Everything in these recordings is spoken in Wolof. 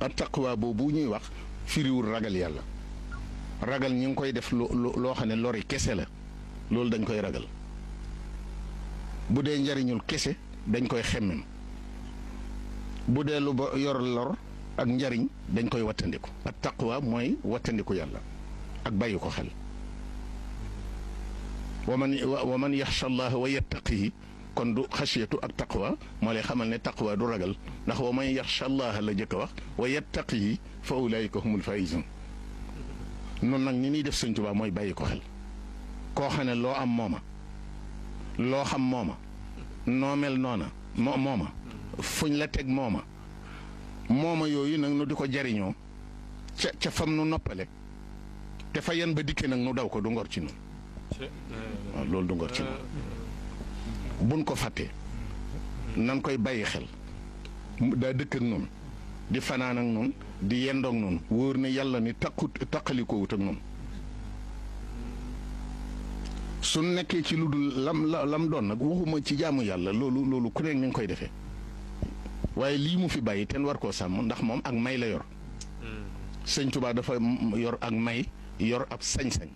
ak taqwa boobu ñuy wax firiwul ragal yàlla ragal ñi ngi koy def loo xam ne lori kese la loolu dañ koy ragal bu dee njariñul kese dañ koy xemmem bu dee lu ba yor lor ak njariñ dañ koy wattandiku ak taqwa mooy wattandiku yàlla ak bàyyi ko xel wa man yaxsha allaha wa yattaqihi kon du xasiyatu ak taqwa moo lay xamal ne taqwa du ragal ndax wa man yaxsha allaha la jëkk a wax wa yattaqihi fa ulaika humul faizun noonu nag ni ñuy def Sëñ Tuubaa mooy bàyyi ko xel koo xam ne loo am mooma loo xam mooma noo mel noona mooma fuñ la teg mooma yooyu nag nu di ko jariñoo ca fam nu noppale te fa yan ba dikkee nag nu daw ko du ngor ci noonu waaw loolu du ngor ci noonu buñ ko fàttee nan koy bàyyi xel daa dëkk ak noonu di fanaan ak noonu di yendoog noonu wóor ne yàlla ni taqalikoo wut ak noonu su nekkee ci lu dul lam doon nag waxuma ci jaamu yàlla loolu ku nekk ni nga koy defee waaye lii mu fi bàyyi ten war koo sàmm ndax moom ak may la yor Sëñ Tuubaa dafa yor ak may yor ab sañ-sañ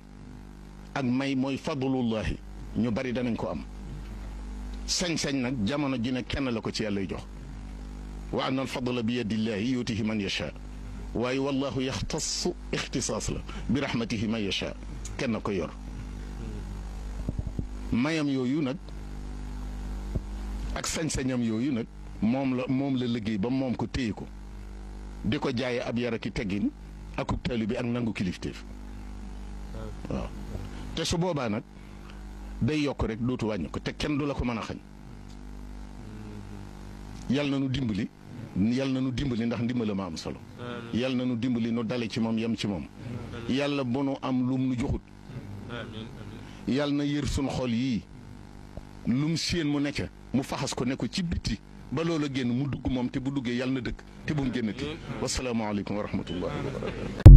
ak may mooy fadlullahi ñu bari danañ ko am sañ-sañ nag jamono ji ne kenn la ko ci yàlla jox wa anna al fadla bi yadillahi yutihi man yasha waaye wallahu yaxtassu ixtisaas la bi rahmatihi man yasha kenn ko yor mayam yooyu nag ak sañ-sañam yooyu nag moom la liggéey ba moom ko téye ko di ko jaaye ab yar ki teggin akub taalibe bi ak nangu kilifteef waaw te su boobaa nag day yokk rek dootu wàññi ko te kenn du la ko mën a xañ yal na nu dimbali ndax ndimbala ma am solo yal na nu dimbali nu dale ci moom yem ci moom yàlla bu nu am lum nu joxut yal na yër sun xol yii lum séen mu nekk mu faxas ko ne ko ci bitti ba loola génn mu dugg moom te bu duggee yàlla na dëkk te bu mu génnati wasalaamaaleykum wa rahmatullahi wa barakatu